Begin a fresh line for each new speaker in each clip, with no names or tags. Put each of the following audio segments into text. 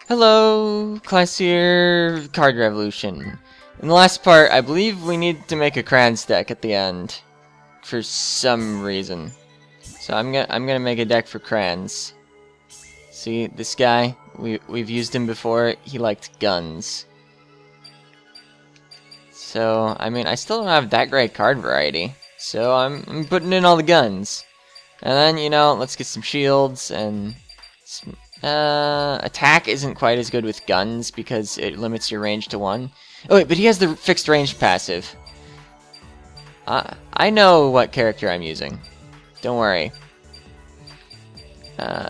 Hello, Classier Card Revolution. In the last part, I believe we need to make a Crayons deck at the end, for some reason. So I'm gonna make a deck for Crayons. See, this guy, we've used him before. He liked guns. So I mean, I still don't have that great card variety. So I'm putting in all the guns, and then let's get some shields and. Attack isn't quite as good with guns because it limits your range to 1. Oh wait, but he has the fixed range passive. I know what character I'm using. Don't worry.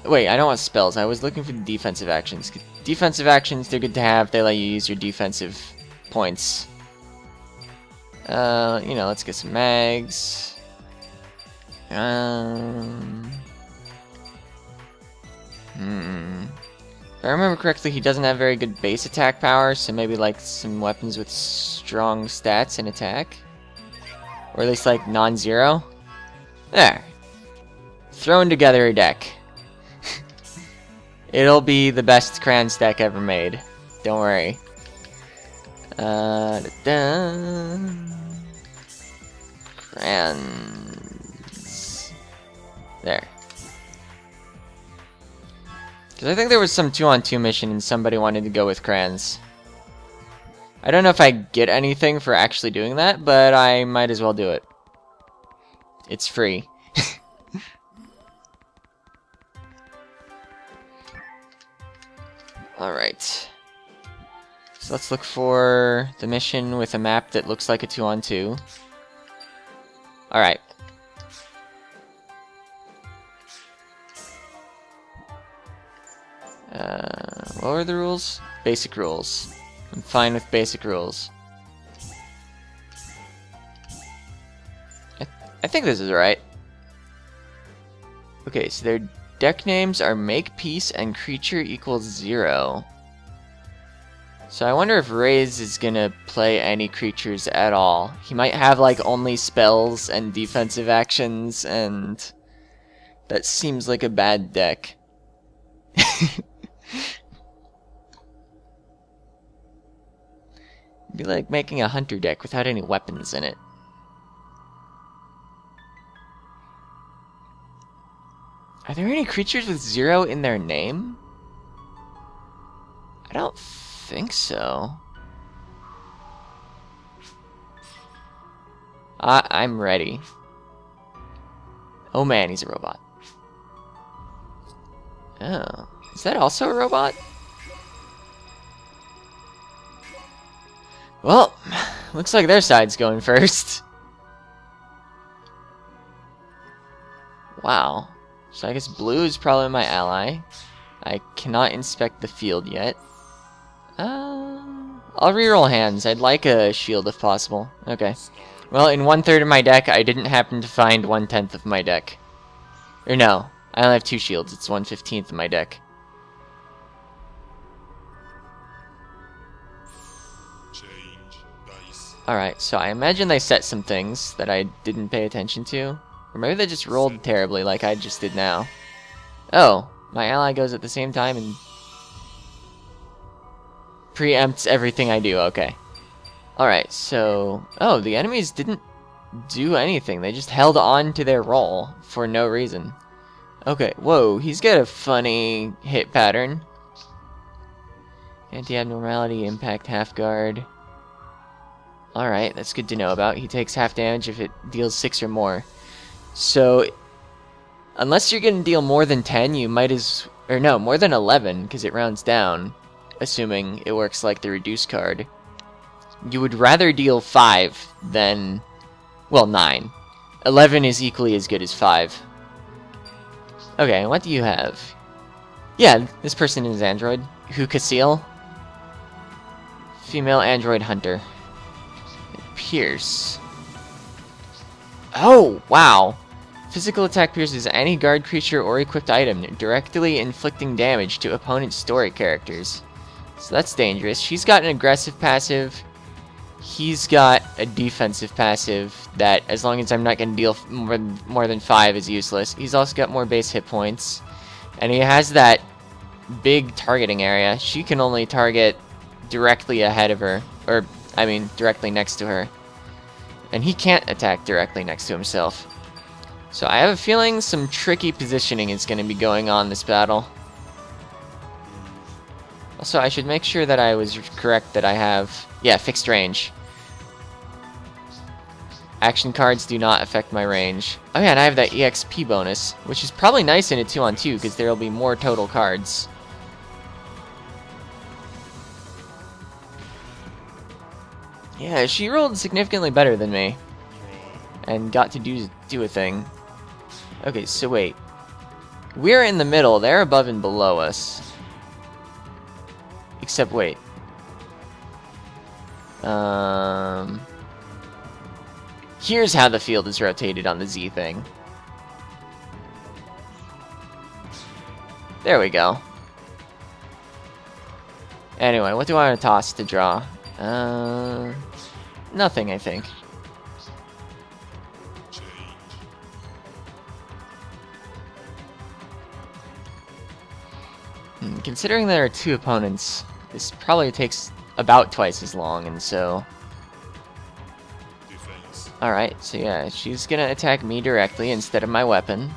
Wait, I don't want spells. I was looking for the defensive actions. Defensive actions, they're good to have. They let you use your defensive points. Let's get some mags. If I remember correctly, he doesn't have very good base attack power, so maybe like some weapons with strong stats and attack? Or at least like non-zero? There. Thrown together a deck. It'll be the best Crayons deck ever made. Don't worry. Crayons. There. Because I think there was some 2-on-2 mission and somebody wanted to go with Crayons. I don't know if I get anything for actually doing that, but I might as well do it. It's free. Alright. So let's look for the mission with a map that looks like a 2-on-2. Alright. What were the rules? Basic rules. I'm fine with basic rules. I think this is right. Okay, so their deck names are Make Peace and Creature equals 0. So I wonder if Raze is gonna play any creatures at all. He might have like only spells and defensive actions, and that seems like a bad deck. It'd be like making a hunter deck without any weapons in it. Are there any creatures with 0 in their name? I don't think so. I'm ready. Oh man, he's a robot. Oh, is that also a robot? Well, looks like their side's going first. Wow. So I guess blue is probably my ally. I cannot inspect the field yet. I'll reroll hands. I'd like a shield if possible. Okay. Well, in 1/3 of my deck, I didn't happen to find 1/10 of my deck. Or no, I only have 2 shields. It's 1/15 of my deck. Alright, so I imagine they set some things that I didn't pay attention to. Or maybe they just rolled terribly like I just did now. Oh, my ally goes at the same time and preempts everything I do. Okay. Alright, so... Oh, the enemies didn't do anything. They just held on to their roll for no reason. Okay, whoa, he's got a funny hit pattern. Anti-abnormality, impact, half guard. Alright, that's good to know about. He takes half damage if it deals 6 or more. So, unless you're going to deal more than 10, you might as... Or no, more than 11, because it rounds down. Assuming it works like the reduce card. You would rather deal 5 than... Well, 9. 11 is equally as good as 5. Okay, what do you have? Yeah, this person is android. Hukaseel. Female android hunter. Pierce. Oh, wow. Physical attack pierces any guard creature or equipped item, directly inflicting damage to opponent story characters. So that's dangerous. She's got an aggressive passive. He's got a defensive passive that, as long as I'm not going to deal more than 5, is useless. He's also got more base hit points. And he has that big targeting area. She can only target directly ahead of her, or I mean directly next to her. And he can't attack directly next to himself. So I have a feeling some tricky positioning is going to be going on this battle. Also, I should make sure that I was correct that I have, yeah, fixed range. Action cards do not affect my range. Oh yeah, and I have that EXP bonus, which is probably nice in a 2-on-2 because there will be more total cards. Yeah, she rolled significantly better than me. And got to do a thing. Okay, so wait. We're in the middle, they're above and below us. Except, wait. Here's how the field is rotated on the Z thing. There we go. Anyway, what do I want to toss to draw? Nothing, I think. Considering there are 2 opponents, this probably takes about twice as long, and so... Alright, so yeah, she's gonna attack me directly instead of my weapon.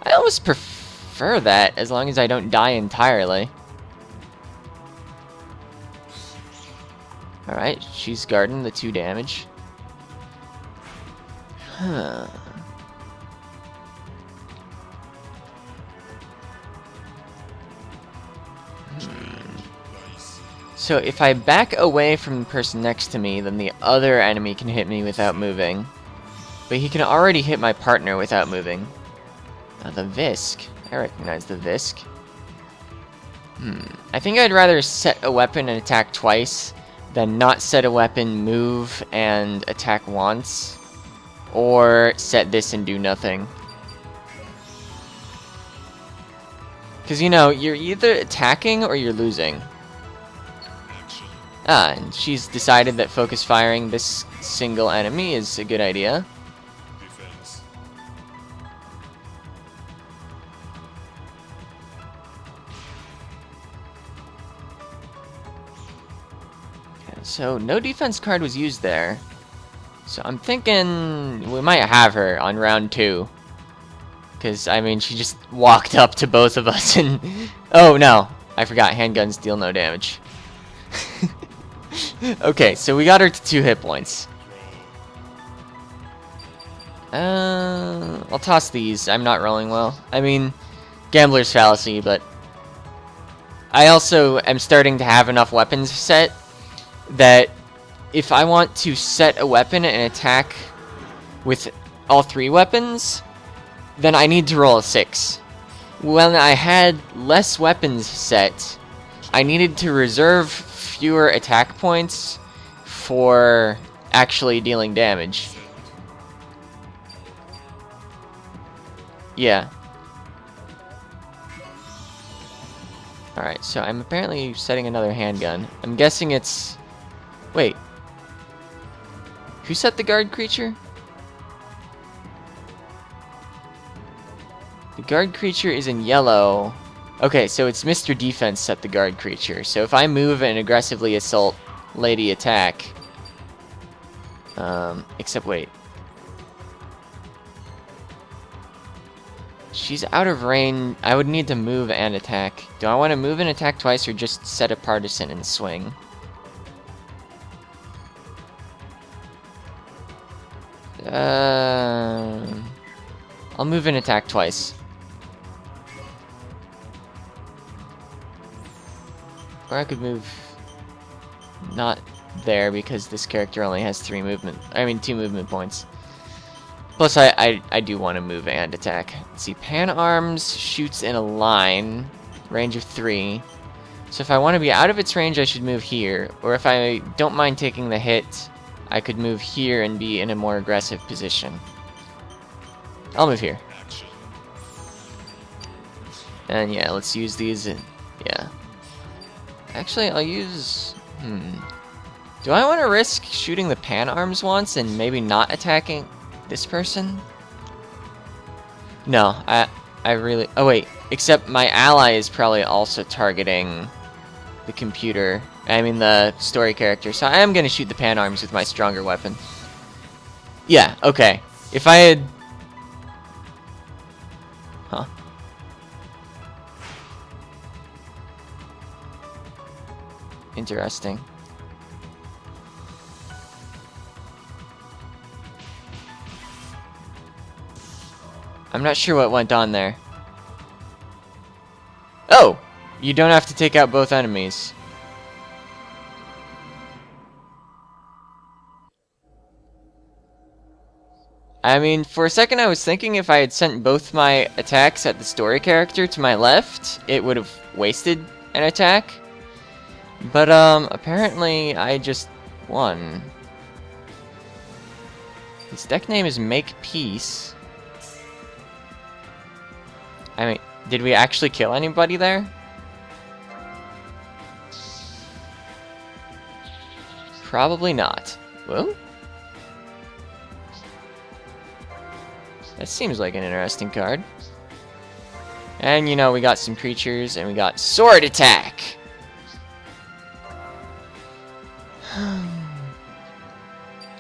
I almost prefer that, as long as I don't die entirely. Alright, she's guarding the 2 damage. Huh. So if I back away from the person next to me, then the other enemy can hit me without moving. But he can already hit my partner without moving. The Visk. I recognize the Visk. I think I'd rather set a weapon and attack twice than not set a weapon, move, and attack once. Or set this and do nothing. Because, you know, you're either attacking or you're losing. And she's decided that focus firing this single enemy is a good idea. Okay, so no defense card was used there. So I'm thinking we might have her on round 2. Because, I mean, she just walked up to both of us and... Oh, no. I forgot. Handguns deal no damage. Okay, so we got her to 2 hit points. I'll toss these. I'm not rolling well. I mean, gambler's fallacy, but... I also am starting to have enough weapons set that if I want to set a weapon and attack with all 3 weapons, then I need to roll a 6. When I had less weapons set, I needed to reserve fewer attack points for actually dealing damage. Yeah. Alright, so I'm apparently setting another handgun. I'm guessing it's... Wait. Who set the guard creature? The guard creature is in yellow. Okay, so it's Mr. Defense set the guard creature. So if I move and aggressively assault Lady Attack... except wait. She's out of range. I would need to move and attack. Do I want to move and attack twice or just set a partisan and swing? I'll move and attack twice. Or I could move not there because this character only has 2 movement points. Plus I do want to move and attack. Let's see, Pan Arms shoots in a line, range of 3. So if I want to be out of its range, I should move here. Or if I don't mind taking the hit, I could move here and be in a more aggressive position. I'll move here. And yeah, let's use these. Yeah. Actually, I'll use... Do I want to risk shooting the Pan Arms once and maybe not attacking this person? No, I really... Oh, wait. Except my ally is probably also targeting the computer. I mean the story character. So I am going to shoot the pan arms with my stronger weapon. Yeah, okay. If I had... Huh. Interesting. I'm not sure what went on there. Oh! You don't have to take out both enemies. I mean, for a second I was thinking if I had sent both my attacks at the story character to my left, it would have wasted an attack. But, apparently I just won. His deck name is Make Peace. I mean, did we actually kill anybody there? Probably not. Well? That seems like an interesting card. And, you know, we got some creatures, and we got Sword Attack!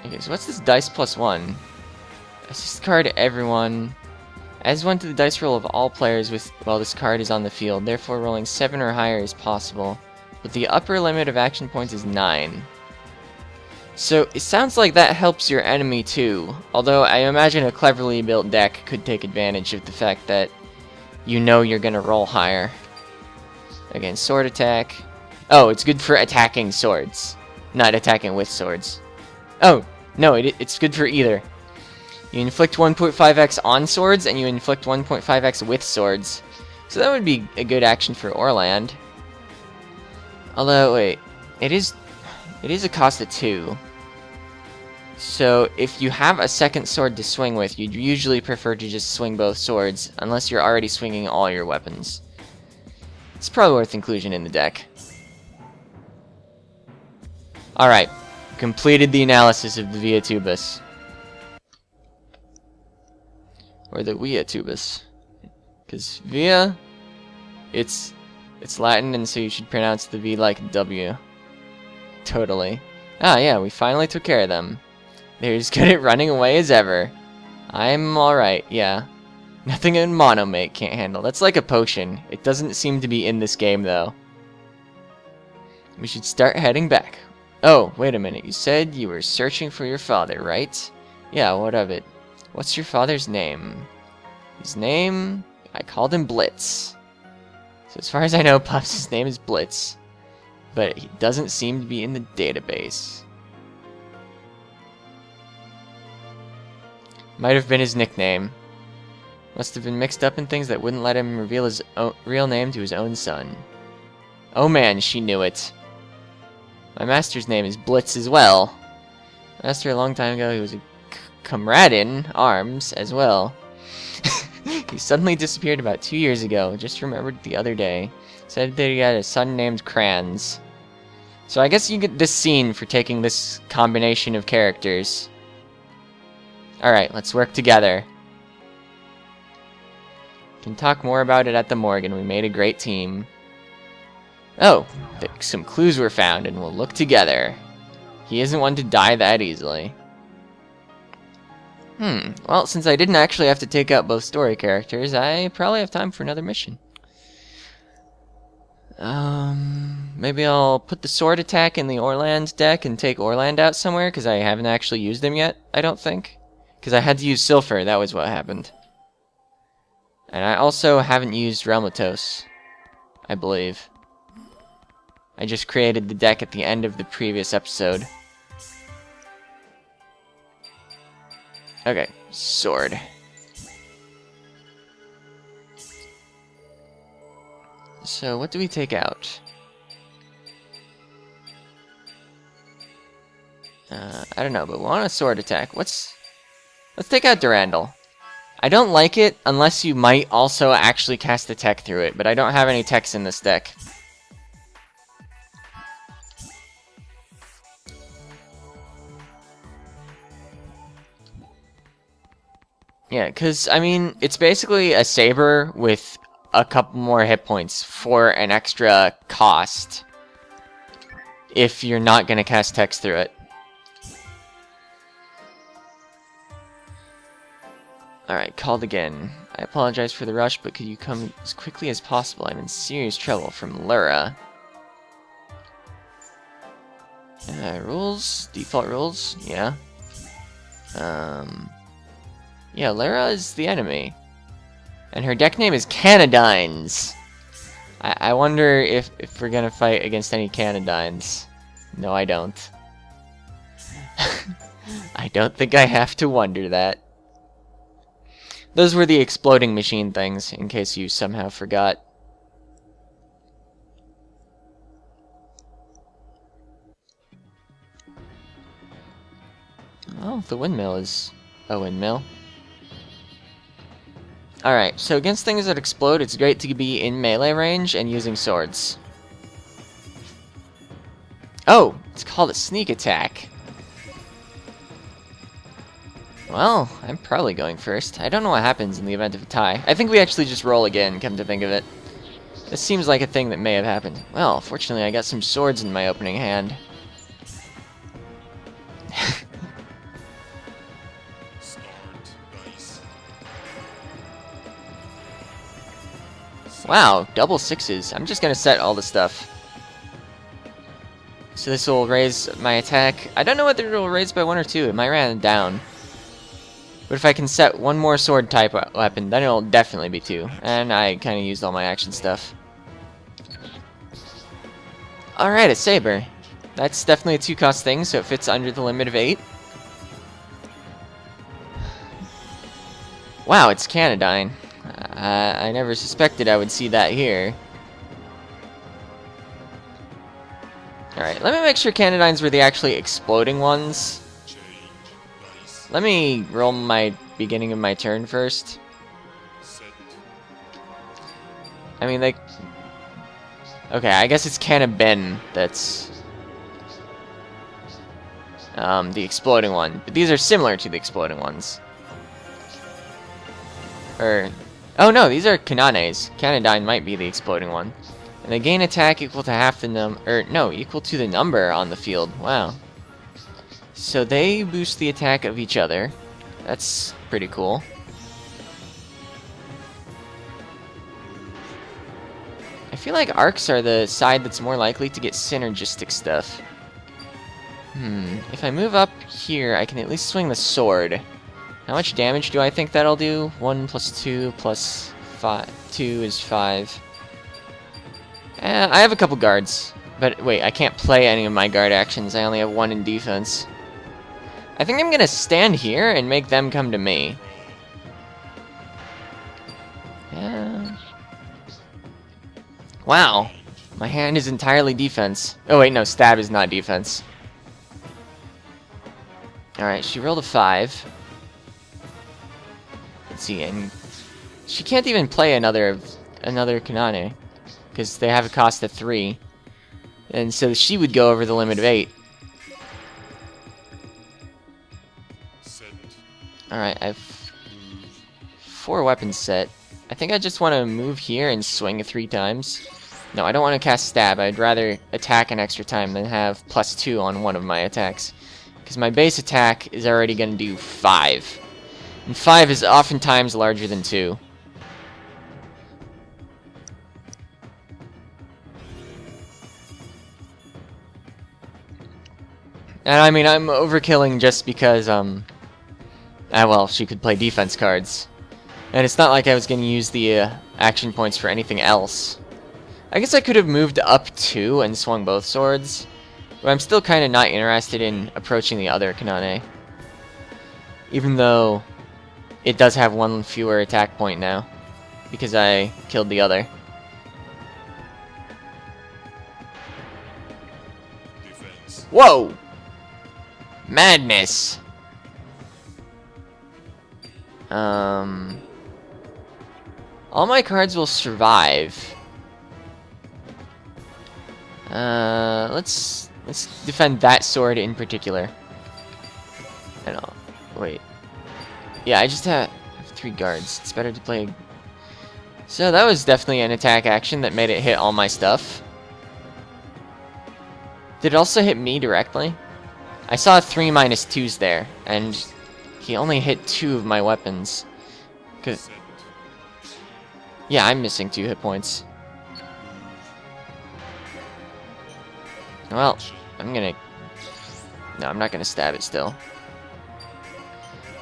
Okay, so what's this dice +1? Assist this card to everyone. Adds 1 to the dice roll of all players while this card is on the field, therefore rolling 7 or higher is possible. But the upper limit of action points is 9. So, it sounds like that helps your enemy too, although I imagine a cleverly built deck could take advantage of the fact that you know you're gonna roll higher. Again, sword attack. Oh, it's good for attacking swords, not attacking with swords. Oh, no, it's good for either. You inflict 1.5x on swords, and you inflict 1.5x with swords. So that would be a good action for Orland. Although, wait, it is a cost of 2. So, if you have a second sword to swing with, you'd usually prefer to just swing both swords, unless you're already swinging all your weapons. It's probably worth inclusion in the deck. Alright, completed the analysis of the Via Tubus. Or the Via Tubus. Because Via, it's Latin, and so you should pronounce the V like W. Totally. Ah, yeah, we finally took care of them. They're as good at running away as ever. I'm alright, yeah. Nothing a monomate can't handle. That's like a potion. It doesn't seem to be in this game, though. We should start heading back. Oh, wait a minute. You said you were searching for your father, right? Yeah, what of it? What's your father's name? His name? I called him Blitz. So as far as I know, Pops' name is Blitz. But he doesn't seem to be in the database. Might have been his nickname. Must have been mixed up in things that wouldn't let him reveal his real name to his own son. Oh man, she knew it. My master's name is Blitz as well. Master a long time ago, he was a comrade in arms as well. He suddenly disappeared about 2 years ago. Just remembered the other day. Said that he had a son named Kranz. So I guess you get this scene for taking this combination of characters. Alright, let's work together. Can talk more about it at the Morgan. We made a great team. Oh, some clues were found and we'll look together. He isn't one to die that easily. Well, since I didn't actually have to take out both story characters, I probably have time for another mission. Maybe I'll put the sword attack in the Orland deck and take Orland out somewhere, because I haven't actually used him yet, I don't think. Because I had to use Silpher, that was what happened. And I also haven't used Realmatos, I believe. I just created the deck at the end of the previous episode. Okay, sword. So, what do we take out? I don't know, but we want a sword attack. Let's take out Durandal. I don't like it unless you might also actually cast a tech through it, but I don't have any techs in this deck. Yeah, because, I mean, it's basically a saber with a couple more hit points for an extra cost if you're not going to cast text through it. Alright, called again. I apologize for the rush, but could you come as quickly as possible? I'm in serious trouble. From Lyra. Rules? Default rules? Yeah. Yeah, Lyra is the enemy. And her deck name is Canadines. I wonder if we're gonna fight against any Canadines. No, I don't. I don't think I have to wonder that. Those were the exploding machine things, in case you somehow forgot. Oh, the windmill is a windmill. Alright, so against things that explode, it's great to be in melee range and using swords. Oh, it's called a sneak attack. Well, I'm probably going first. I don't know what happens in the event of a tie. I think we actually just roll again, come to think of it. This seems like a thing that may have happened. Well, fortunately I got some swords in my opening hand. Wow, double sixes. I'm just gonna set all the stuff. So this will raise my attack. I don't know whether it will raise by 1 or 2. It might run down. But if I can set one more sword type weapon, then it'll definitely be 2. And I kind of used all my action stuff. Alright, a saber. That's definitely a 2-cost thing, so it fits under the limit of 8. Wow, it's Canadine. I never suspected I would see that here. Alright, let me make sure Canadines were the actually exploding ones. Let me roll my beginning of my turn first. I mean, like... Okay, I guess it's Canabin that's... the exploding one. But these are similar to the exploding ones. Oh no, these are Kananes. Canadine might be the exploding one. And they gain attack equal to half the equal to the number on the field. Wow. So they boost the attack of each other. That's pretty cool. I feel like arcs are the side that's more likely to get synergistic stuff. If I move up here, I can at least swing the sword. How much damage do I think that'll do? 1 plus 2 plus 5. 2 is 5. I have a couple guards. But wait, I can't play any of my guard actions. I only have 1 in defense. I think I'm gonna stand here and make them come to me. Yeah. Wow. My hand is entirely defense. Oh wait, no, stab is not defense. Alright, she rolled a 5. Let's see, and she can't even play another Kanane, because they have a cost of 3. And so she would go over the limit of 8. Alright, I have 4 weapons set. I think I just want to move here and swing 3 times. No, I don't want to cast stab. I'd rather attack an extra time than have +2 on one of my attacks. Because my base attack is already going to do 5. And 5 is oftentimes larger than 2. And I mean, I'm overkilling just because, well, she could play defense cards. And it's not like I was going to use the action points for anything else. I guess I could have moved up 2 and swung both swords. But I'm still kind of not interested in approaching the other Kanane. Even though it does have 1 fewer attack point now. Because I killed the other. Defense. Whoa! Madness! All my cards will survive. Let's defend that sword in particular. I know. Wait. Yeah, I just have 3 guards. It's better to play So that was definitely an attack action that made it hit all my stuff. Did it also hit me directly? I saw 3 -2s there, and he only hit 2 of my weapons. Yeah, I'm missing 2 hit points. Well, no, I'm not gonna stab it still.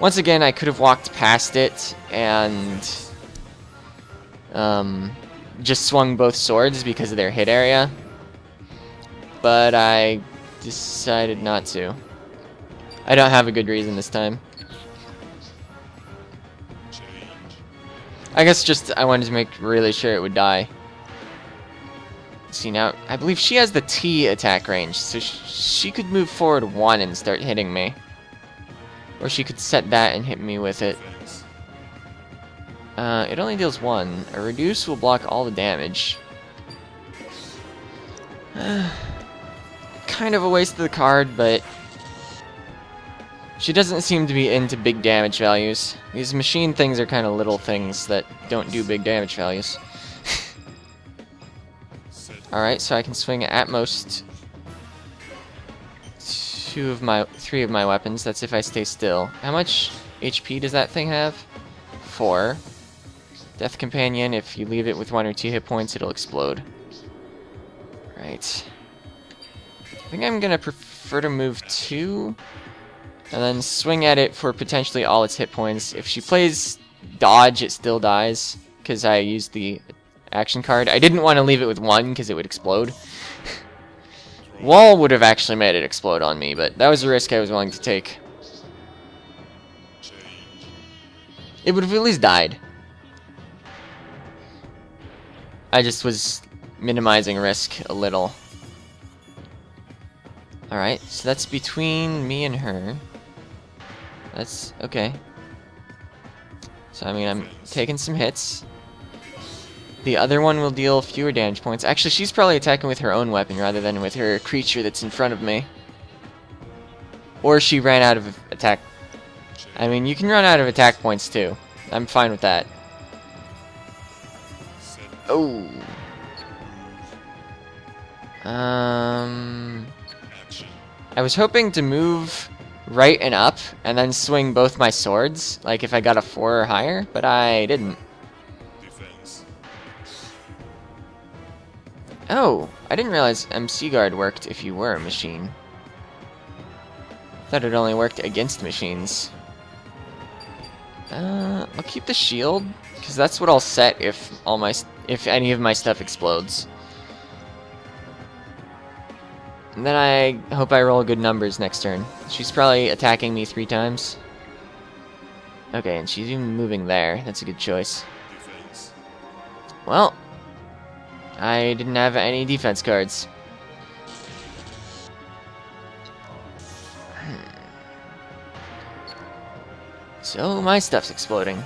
Once again, I could have walked past it and just swung both swords because of their hit area, but I decided not to. I don't have a good reason this time. I guess just I wanted to make really sure it would die. See, now I believe she has the T attack range, so she could move forward 1 and start hitting me. Or she could set that and hit me with it. It only deals 1. A reduce will block all the damage. Kind of a waste of the card, but she doesn't seem to be into big damage values. These machine things are kind of little things that don't do big damage values. Alright, so I can swing at most 3 of my weapons. That's if I stay still. How much HP does that thing have? 4. Death Companion, if you leave it with 1 or 2 hit points, it'll explode. Right. I think I'm gonna prefer to move 2, and then swing at it for potentially all its hit points. If she plays dodge, it still dies, because I used the action card. I didn't want to leave it with 1, because it would explode. Wall would have actually made it explode on me, but that was a risk I was willing to take. It would have at least died. I just was minimizing risk a little. Alright, so that's between me and her. That's okay. So, I mean, I'm taking some hits. The other one will deal fewer damage points. Actually, she's probably attacking with her own weapon rather than with her creature that's in front of me. Or she ran out of attack. I mean, you can run out of attack points too. I'm fine with that. Oh. I was hoping to move right and up and then swing both my swords, like if I got a 4 or higher, but I didn't. Oh, I didn't realize MC Guard worked if you were a machine. I thought it only worked against machines. I'll keep the shield, because that's what I'll set if any of my stuff explodes. And then I hope I roll good numbers next turn. She's probably attacking me 3 times. Okay, and she's even moving there. That's a good choice. Well, I didn't have any defense cards. So my stuff's exploding.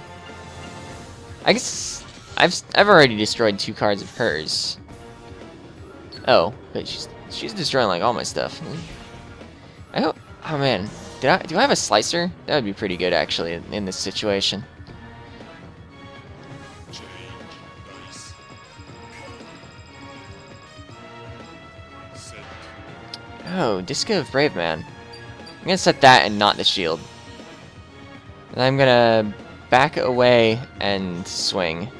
I guess I've already destroyed 2 cards of hers. Oh, but she's destroying like all my stuff. I hope. Oh man, do I have a slicer? That would be pretty good actually in this situation. Oh, Disco of Brave Man. I'm gonna set that and not the shield. And I'm gonna back away and swing.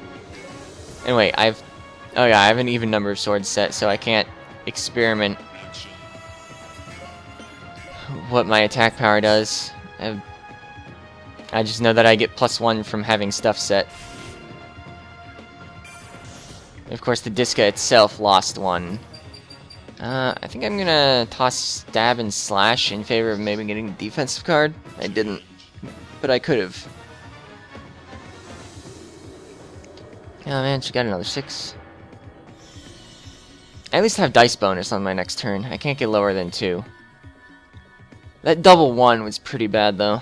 And wait, oh yeah, I have an even number of swords set, so I can't experiment what my attack power does. I just know that I get +1 from having stuff set. Of course, the Disca itself lost 1. I think I'm gonna toss Stab and Slash in favor of maybe getting a defensive card. I didn't, but I could have. Oh man, she got another 6. I at least have dice bonus on my next turn. I can't get lower than 2. That double 1 was pretty bad though.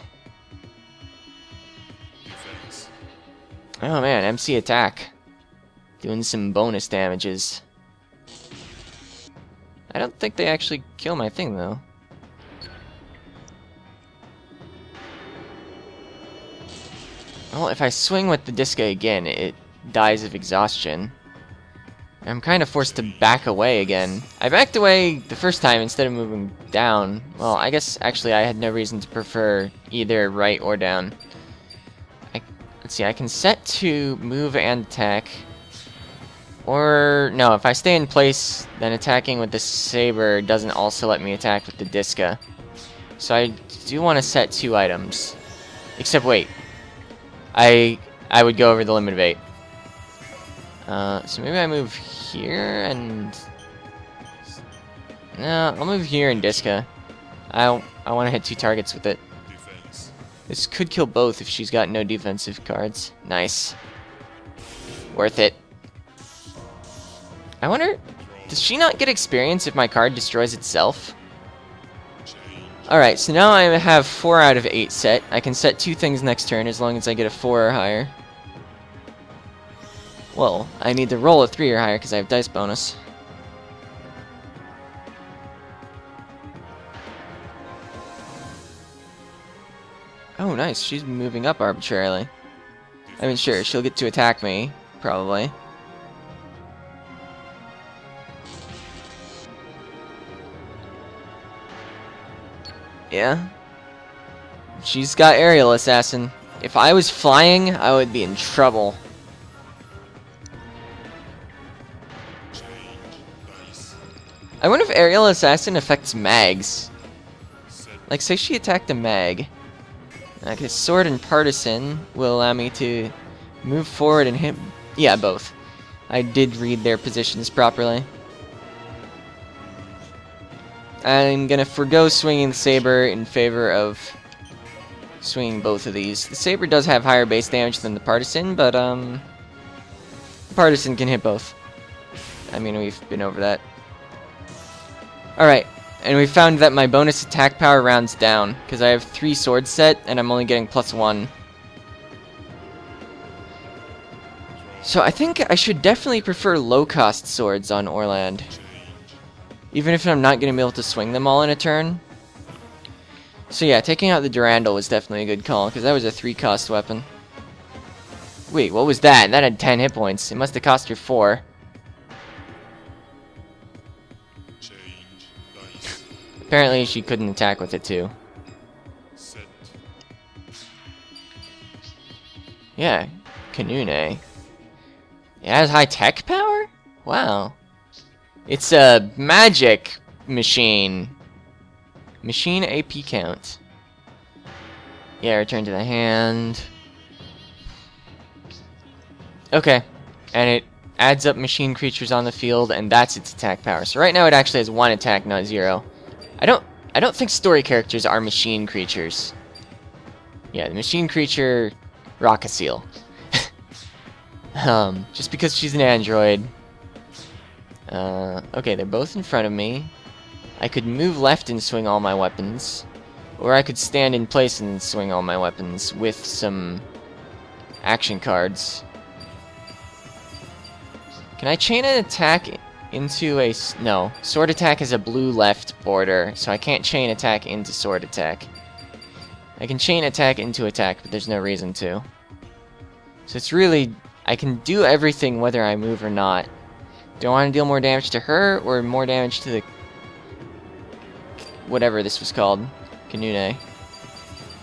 Oh man, MC attack. Doing some bonus damages. I don't think they actually kill my thing, though. Well, if I swing with the Disca again, dies of exhaustion. I'm kind of forced to back away again. I backed away the first time instead of moving down. Well, I guess actually I had no reason to prefer either right or down. Let's see, I can set to move and attack. Or, no, if I stay in place, then attacking with the saber doesn't also let me attack with the Diska. So I do want to set 2 items. Except, wait. I would go over the limit of 8. So maybe I move here and... No, I'll move here and Diska. I want to hit 2 targets with it. This could kill both if she's got no defensive cards. Nice. Worth it. I wonder, does she not get experience if my card destroys itself? Alright, so now I have 4 out of 8 set. I can set 2 things next turn as long as I get a 4 or higher. Well, I need to roll a 3 or higher because I have dice bonus. Oh, nice. She's moving up arbitrarily. I mean, sure, she'll get to attack me, probably. Yeah. She's got aerial assassin. If I was flying, I would be in trouble. I wonder if aerial assassin affects mags. Like, say she attacked a mag. Like, his sword and partisan will allow me to move forward and hit... Yeah, both. I did read their positions properly. I'm gonna forgo swinging the saber in favor of swinging both of these. The saber does have higher base damage than the partisan, but the partisan can hit both. I mean, we've been over that. Alright, and we found that my bonus attack power rounds down, because I have 3 swords set, and I'm only getting +1. So I think I should definitely prefer low-cost swords on Orland. Even if I'm not going to be able to swing them all in a turn. So yeah, taking out the Durandal was definitely a good call, because that was a 3-cost weapon. Wait, what was that? That had 10 hit points. It must have cost her 4. Apparently she couldn't attack with it too. Yeah, Kanune. It has high tech power? Wow. It's a magic machine. Machine AP count. Yeah, return to the hand. Okay. And it adds up machine creatures on the field, and that's its attack power. So right now it actually has 1 attack, not 0. I don't think story characters are machine creatures. Yeah, the machine creature Rockasiel. Just because she's an android. Okay, they're both in front of me. I could move left and swing all my weapons. Or I could stand in place and swing all my weapons with some action cards. Can I chain an attack into a... No, sword attack has a blue left border, so I can't chain attack into sword attack. I can chain attack into attack, but there's no reason to. So it's really... I can do everything whether I move or not. Do I want to deal more damage to her, or more damage to the... whatever this was called. Kanune.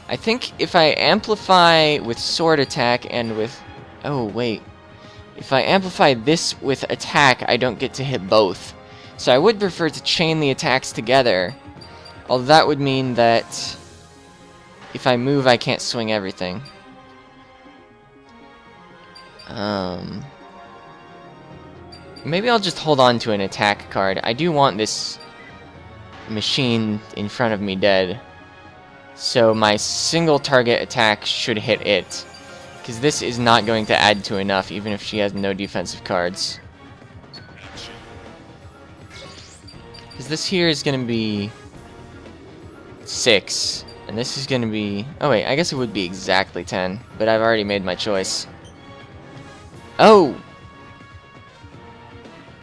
I think if I amplify with sword attack and with... Oh, wait. If I amplify this with attack, I don't get to hit both. So I would prefer to chain the attacks together. Although that would mean that if I move, I can't swing everything. Maybe I'll just hold on to an attack card. I do want this machine in front of me dead. So my single target attack should hit it. Because this is not going to add to enough, even if she has no defensive cards. Because this here is going to be 6. And this is going to be... Oh wait, I guess it would be exactly 10. But I've already made my choice. Oh!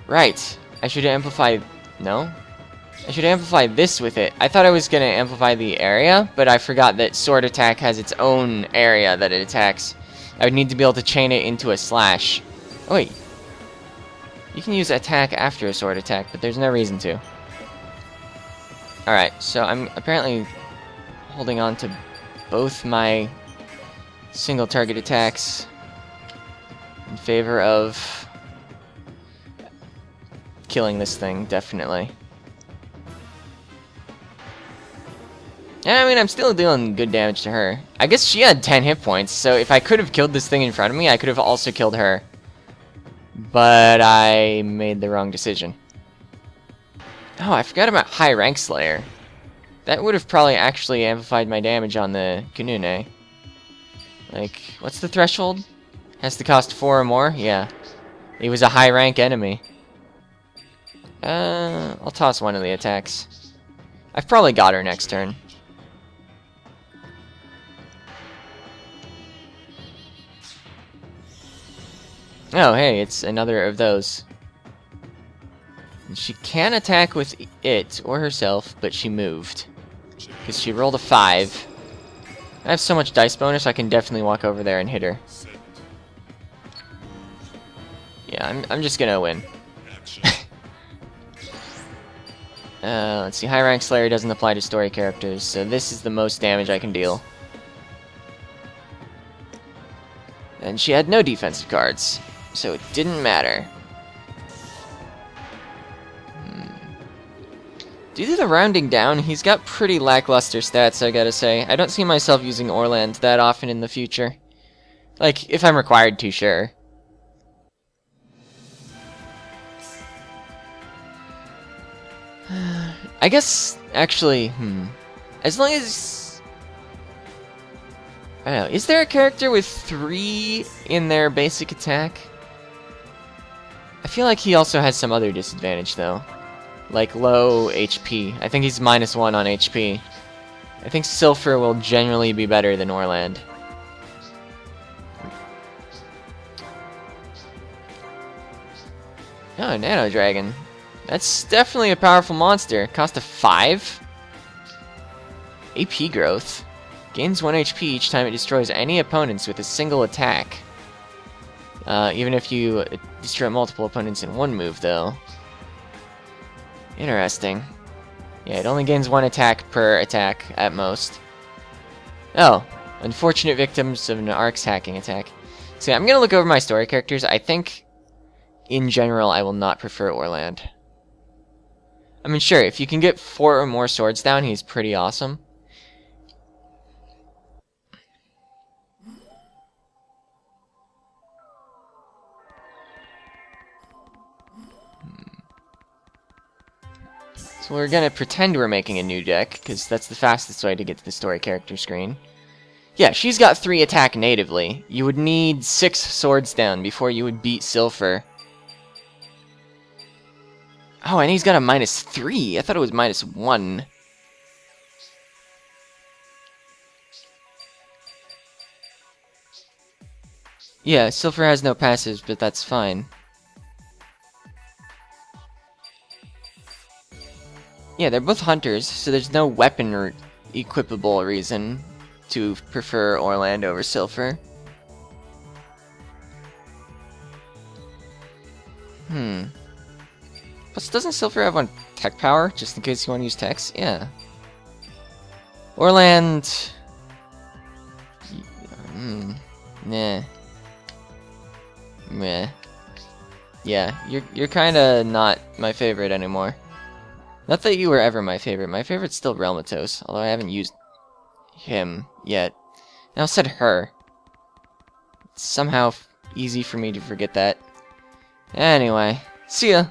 Right. I should amplify... No? I should amplify this with it. I thought I was going to amplify the area, but I forgot that sword attack has its own area that it attacks. I would need to be able to chain it into a slash. Oh, wait. You can use attack after a sword attack, but there's no reason to. Alright, so I'm apparently holding on to both my single target attacks in favor of killing this thing, definitely. Yeah, I mean, I'm still dealing good damage to her. I guess she had 10 hit points, so if I could have killed this thing in front of me, I could have also killed her. But I made the wrong decision. Oh, I forgot about High Rank Slayer. That would have probably actually amplified my damage on the Kanune. Like, what's the threshold? Has to cost 4 or more? Yeah. He was a high rank enemy. I'll toss one of the attacks. I've probably got her next turn. Oh, hey, it's another of those. She can attack with it or herself, but she moved. Because she rolled a 5. I have so much dice bonus, I can definitely walk over there and hit her. Yeah, I'm just gonna win. Let's see, High Rank Slayer doesn't apply to story characters, so this is the most damage I can deal. And she had no defensive cards, so it didn't matter. Due to the rounding down, he's got pretty lackluster stats, I gotta say. I don't see myself using Orland that often in the future. Like, if I'm required to, sure. I guess, actually, as long as... I don't know, is there a character with 3 in their basic attack? I feel like he also has some other disadvantage, though. Like low HP. I think he's -1 on HP. I think Silpher will generally be better than Orland. Oh, Nano Dragon. That's definitely a powerful monster. Cost of 5? AP growth. Gains 1 HP each time it destroys any opponents with a single attack. Even if you destroy multiple opponents in one move, though. Interesting. Yeah, it only gains 1 attack per attack, at most. Oh, unfortunate victims of an Ark's hacking attack. So yeah, I'm gonna look over my story characters. I think, in general, I will not prefer Orland. I mean, sure, if you can get 4 or more swords down, he's pretty awesome. So we're gonna pretend we're making a new deck, because that's the fastest way to get to the story character screen. Yeah, she's got 3 attack natively. You would need 6 swords down before you would beat Silpher. Oh, and he's got a -3. I thought it was -1. Yeah, Silpher has no passives, but that's fine. Yeah, they're both hunters, so there's no weapon or equipable reason to prefer Orland over Silpher. Plus, doesn't Silpher have 1 tech power, just in case you want to use techs? Yeah. Orland... Nah. Meh. Yeah, you're kinda not my favorite anymore. Not that you were ever my favorite. My favorite's still Relmatos, although I haven't used him yet. Now said her. It's somehow easy for me to forget that. Anyway, see ya!